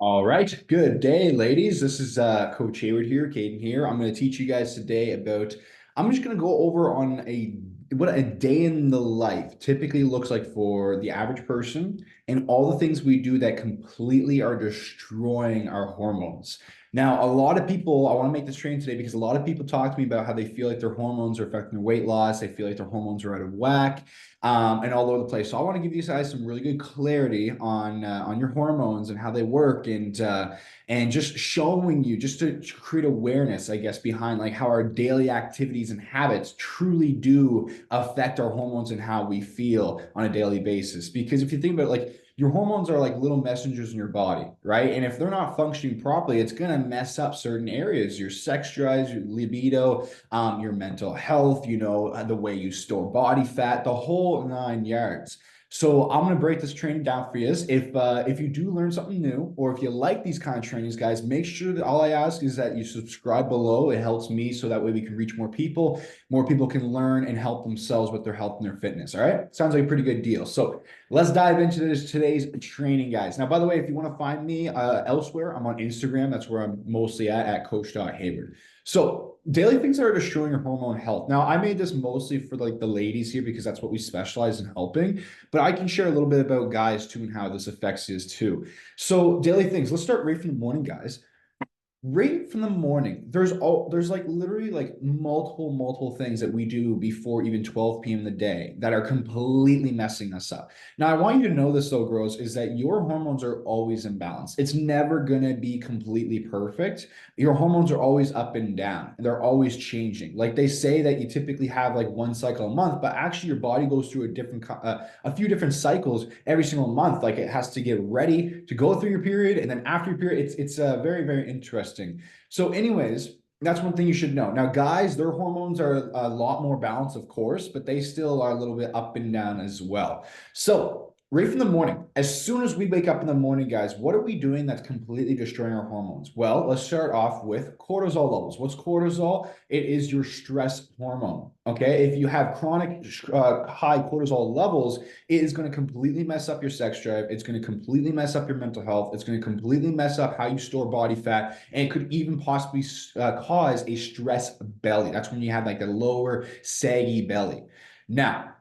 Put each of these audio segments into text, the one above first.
All right, good day, ladies. This is Coach Hayward here, Caden here. I'm going to teach you guys today about. I'm just going to go over on a what a day in the life typically looks like for the average person, and all the things we do that completely are destroying our hormones. Now, a lot of people, I want to make this training today because a lot of people talk to me about how they feel like their hormones are affecting their weight loss. They feel like their hormones are out of whack, and all over the place. So I want to give you guys some really good clarity on your hormones and how they work, and just showing you just to create awareness, I guess, behind like how our daily activities and habits truly do affect our hormones and how we feel on a daily basis. Because if you think about it, like your hormones are like little messengers in your body, right? And if they're not functioning properly, it's going to mess up certain areas, your sex drives, your libido, your mental health, the way you store body fat, the whole nine yards. So I'm going to break this training down for you. If you do learn something new, or if you like these kind of trainings, guys, make sure that all I ask is that you subscribe below. It helps me so that way we can reach more people. More people can learn and help themselves with their health and their fitness. All right, sounds like a pretty good deal. So let's dive into today's training, guys. Now, by the way, if you want to find me elsewhere, I'm on Instagram. That's where I'm mostly at coach.hayward. So daily things that are destroying your hormone health. Now, I made this mostly for like the ladies here because that's what we specialize in helping, but I can share a little bit about guys too and how this affects you too. So daily things, let's start right from the morning, guys. Right from the morning, there's like literally like multiple things that we do before even 12 p.m. in the day that are completely messing us up. Now, I want you to know this though, girls, is that your hormones are always in balance. It's never gonna be completely perfect. Your hormones are always up and down, and they're always changing. Like they say that you typically have like one cycle a month, but actually your body goes through a few different cycles every single month. Like it has to get ready to go through your period, and then after your period, it's very interesting. So, anyways, that's one thing you should know. Now, guys, their hormones are a lot more balanced, of course, but they still are a little bit up and down as well. So, right from the morning, as soon as we wake up in the morning, guys, what are we doing that's completely destroying our hormones? Well, let's start off with cortisol levels. What's cortisol? It is your stress hormone. Okay. If you have chronic high cortisol levels, it is going to completely mess up your sex drive. It's going to completely mess up your mental health. It's going to completely mess up how you store body fat. And it could even possibly cause a stress belly. That's when you have like the lower saggy belly. Now,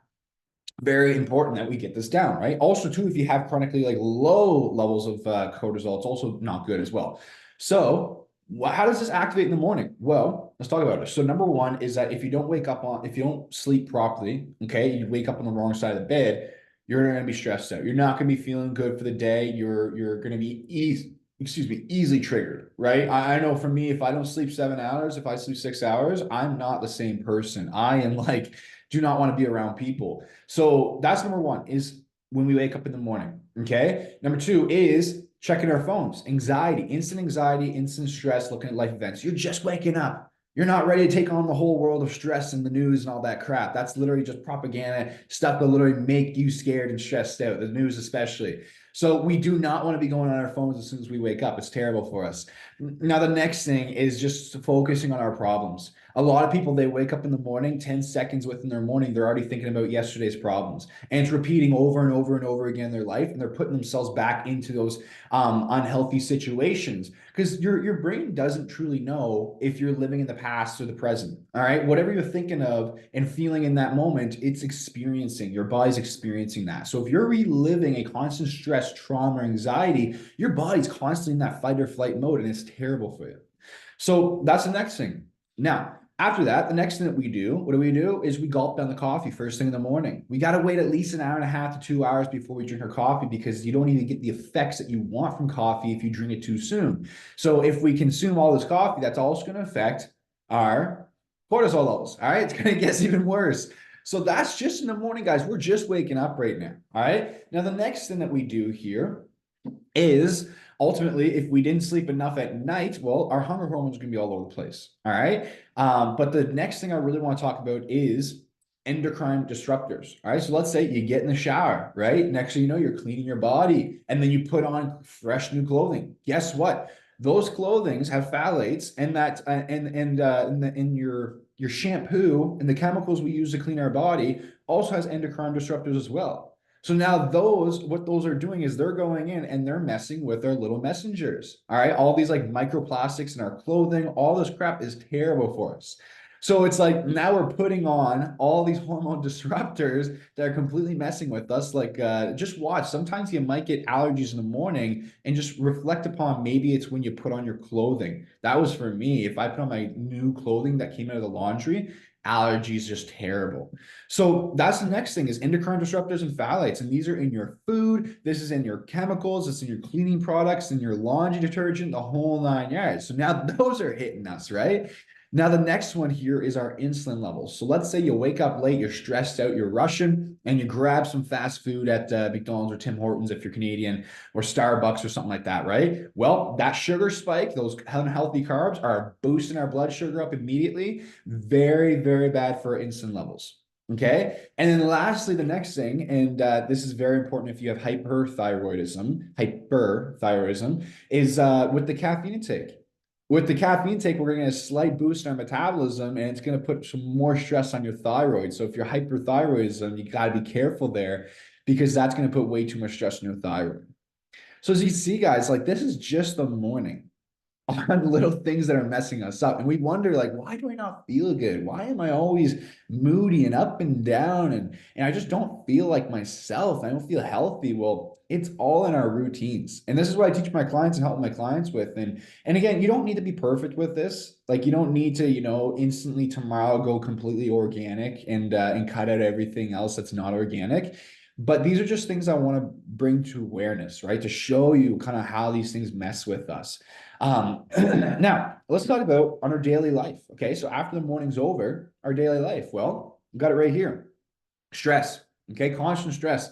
very important that we get this down, right? Also, too, if you have chronically like low levels of cortisol, it's also not good as well. So, how does this activate in the morning? Well, let's talk about it. So, number one is that if you don't sleep properly, okay, you wake up on the wrong side of the bed, you're going to be stressed out. You're not going to be feeling good for the day. You're going to be easily triggered, right? I know for me, if I don't sleep 7 hours, if I sleep 6 hours, I'm not the same person. I am like, do not want to be around people. So that's number one is when we wake up in the morning. Okay. Number two is checking our phones, anxiety, instant stress, looking at life events. You're just waking up. You're not ready to take on the whole world of stress and the news and all that crap. That's literally just propaganda stuff that literally make you scared and stressed out, the news especially. So we do not want to be going on our phones as soon as we wake up. It's terrible for us. Now, the next thing is just focusing on our problems. A lot of people, they wake up in the morning, 10 seconds within their morning, they're already thinking about yesterday's problems. And it's repeating over and over and over again in their life. And they're putting themselves back into those unhealthy situations because your brain doesn't truly know if you're living in the past or the present. All right. Whatever you're thinking of and feeling in that moment, it's experiencing, your body's experiencing that. So if you're reliving a constant stress, trauma, or anxiety, your body's constantly in that fight or flight mode, and it's terrible for you. So that's the next thing. Now, after that, the next thing that we do, what do? Is we gulp down the coffee first thing in the morning. We got to wait at least an hour and a half to 2 hours before we drink our coffee because you don't even get the effects that you want from coffee if you drink it too soon. So if we consume all this coffee, that's also going to affect our cortisol levels. All right. It's going to get even worse. So that's just in the morning, guys. We're just waking up right now. All right. Now, the next thing that we do here is ultimately, if we didn't sleep enough at night, well, our hunger hormones are going to be all over the place. All right. But the next thing I really want to talk about is endocrine disruptors. All right. So let's say you get in the shower, right? Next thing you know, you're cleaning your body and then you put on fresh new clothing. Guess what? Those clothings have phthalates and that in your shampoo and the chemicals we use to clean our body also has endocrine disruptors as well. So now what those are doing is they're going in and they're messing with our little messengers. All right. All these like microplastics in our clothing, all this crap is terrible for us. So it's like now we're putting on all these hormone disruptors that are completely messing with us. Like, just watch. Sometimes you might get allergies in the morning and just reflect upon maybe it's when you put on your clothing. That was for me. If I put on my new clothing that came out of the laundry, allergies just terrible. So that's the next thing is endocrine disruptors and phthalates. And these are in your food. This is in your chemicals. It's in your cleaning products, in your laundry detergent, the whole nine yards. So now those are hitting us, right? Now, the next one here is our insulin levels. So let's say you wake up late, you're stressed out, you're rushing, and you grab some fast food at McDonald's or Tim Hortons if you're Canadian, or Starbucks or something like that, right? Well, that sugar spike, those unhealthy carbs are boosting our blood sugar up immediately. Very, very bad for our insulin levels. Okay. And then lastly, the next thing, and this is very important if you have hyperthyroidism, is with the caffeine intake. With the caffeine intake, we're going to get a slight boost in our metabolism, and it's going to put some more stress on your thyroid. So if you're hyperthyroidism, you got to be careful there because that's going to put way too much stress on your thyroid. So as you see, guys, like this is just the morning on little things that are messing us up. And we wonder, like, why do I not feel good? Why am I always moody and up and down? And I just don't feel like myself. I don't feel healthy. Well, it's all in our routines. And this is what I teach my clients and help my clients with. And again, you don't need to be perfect with this. Like you don't need to, instantly tomorrow go completely organic and cut out everything else that's not organic. But these are just things I want to bring to awareness, right? To show you kind of how these things mess with us. Now, let's talk about on our daily life. Okay, so after the morning's over, our daily life. Well, we got it right here. Stress. Okay, constant stress.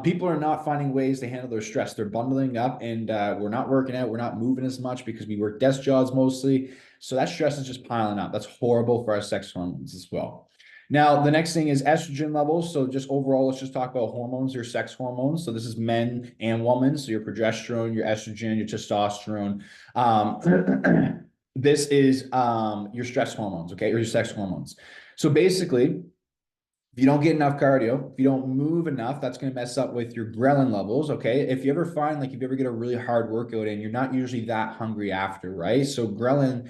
People are not finding ways to handle their stress. They're bundling up, and we're not working out. We're not moving as much because we work desk jobs mostly. So that stress is just piling up. That's horrible for our sex hormones as well. Now, the next thing is estrogen levels. So just overall, let's just talk about hormones, your sex hormones. So this is men and women. So your progesterone, your estrogen, your testosterone. This is your stress hormones, okay, or your sex hormones. So basically, if you don't get enough cardio, if you don't move enough, that's going to mess up with your ghrelin levels. Okay. If you ever find like if you ever get a really hard workout in, you're not usually that hungry after, right? So ghrelin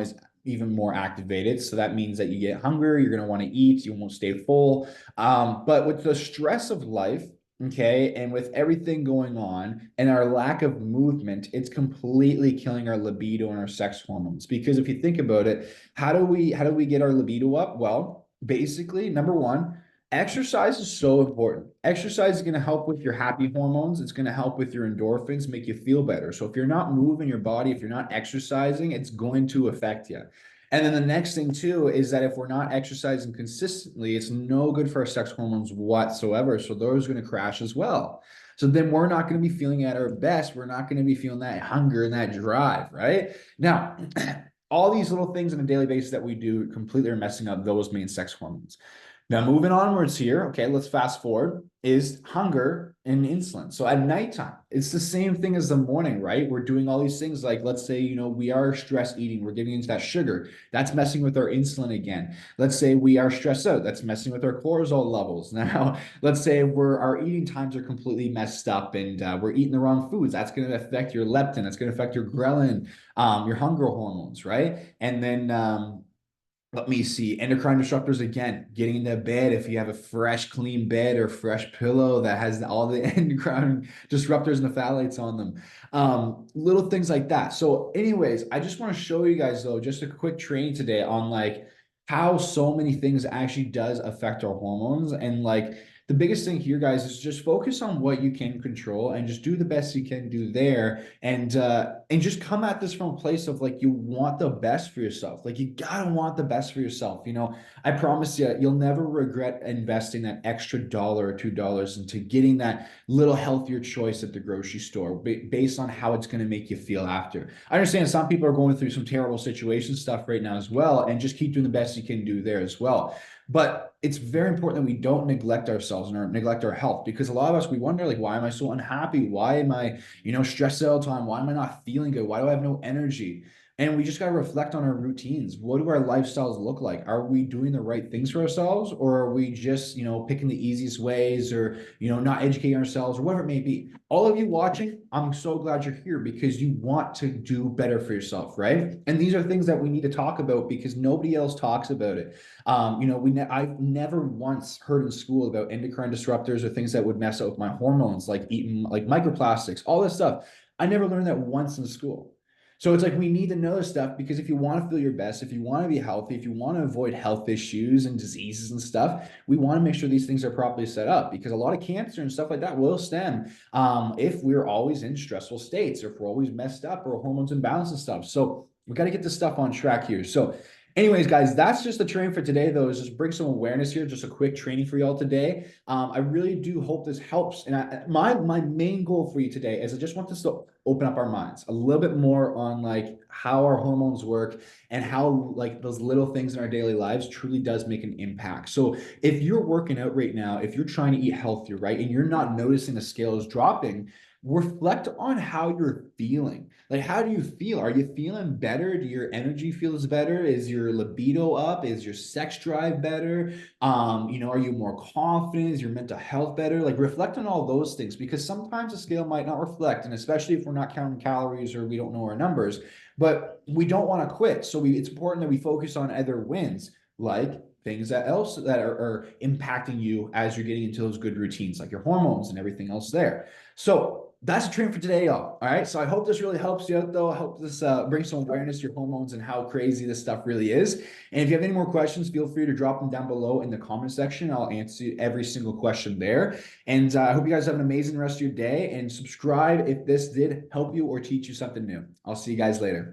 is even more activated. So that means that you get hungry, you're going to want to eat, you won't stay full. But with the stress of life, okay, and with everything going on and our lack of movement, it's completely killing our libido and our sex hormones. Because if you think about it, how do we get our libido up? Well, basically, number one, exercise is so important. Exercise is going to help with your happy hormones. It's going to help with your endorphins, make you feel better. So if you're not moving your body, if you're not exercising, it's going to affect you. And then the next thing too is that if we're not exercising consistently, it's no good for our sex hormones whatsoever. So those are going to crash as well. So then we're not going to be feeling at our best. We're not going to be feeling that hunger and that drive, right? Now, all these little things on a daily basis that we do completely are messing up those main sex hormones. Now, moving onwards here, okay, let's fast forward, is hunger and insulin. So at nighttime, it's the same thing as the morning, right? We're doing all these things like, let's say, we are stress eating, we're getting into that sugar. That's messing with our insulin again. Let's say we are stressed out. That's messing with our cortisol levels. Now, let's say our eating times are completely messed up and we're eating the wrong foods. That's going to affect your leptin. That's going to affect your ghrelin, your hunger hormones, right? And then, let me see. Endocrine disruptors again, getting into bed. If you have a fresh, clean bed or fresh pillow that has all the endocrine disruptors and the phthalates on them, little things like that. So, anyways, I just want to show you guys though, just a quick training today on like how so many things actually does affect our hormones and like the biggest thing here, guys, is just focus on what you can control and just do the best you can do there, and just come at this from a place of like you want the best for yourself. Like you gotta want the best for yourself. I promise you, you'll never regret investing that extra dollar or $2 into getting that little healthier choice at the grocery store based on how it's going to make you feel after. I understand some people are going through some terrible situation stuff right now as well, and just keep doing the best you can do there as well. But it's very important that we don't neglect ourselves and neglect our health, because a lot of us, we wonder like, why am I so unhappy? Why am I, stressed all the time? Why am I not feeling good? Why do I have no energy? And we just got to reflect on our routines. What do our lifestyles look like? Are we doing the right things for ourselves, or are we just, picking the easiest ways, or, not educating ourselves, or whatever it may be? All of you watching, I'm so glad you're here because you want to do better for yourself, right? And these are things that we need to talk about because nobody else talks about it. I've never once heard in school about endocrine disruptors or things that would mess up with my hormones, like eating like microplastics, all this stuff. I never learned that once in school. So it's like we need to know this stuff because if you want to feel your best, if you want to be healthy, if you want to avoid health issues and diseases and stuff, we want to make sure these things are properly set up because a lot of cancer and stuff like that will stem if we're always in stressful states or if we're always messed up or hormones imbalanced and stuff. So we got to get this stuff on track here. So anyways, guys, that's just the training for today, though, is just bring some awareness here, just a quick training for y'all today. I really do hope this helps. And my main goal for you today is I just want this to open up our minds a little bit more on like how our hormones work and how like those little things in our daily lives truly does make an impact. So if you're working out right now, if you're trying to eat healthier, right, and you're not noticing the scales dropping, reflect on how you're feeling. Like, how do you feel? Are you feeling better? Do your energy feels better? Is your libido up? Is your sex drive better? Are you more confident? Is your mental health better? Like, reflect on all those things because sometimes the scale might not reflect, and especially if we're not counting calories or we don't know our numbers, but we don't want to quit. So it's important that we focus on other wins, like things that are impacting you as you're getting into those good routines, like your hormones and everything else there. So that's a training for today, y'all. All right. So I hope this really helps you out, though. I hope this brings some awareness to your hormones and how crazy this stuff really is. And if you have any more questions, feel free to drop them down below in the comment section. I'll answer every single question there. And I hope you guys have an amazing rest of your day and subscribe if this did help you or teach you something new. I'll see you guys later.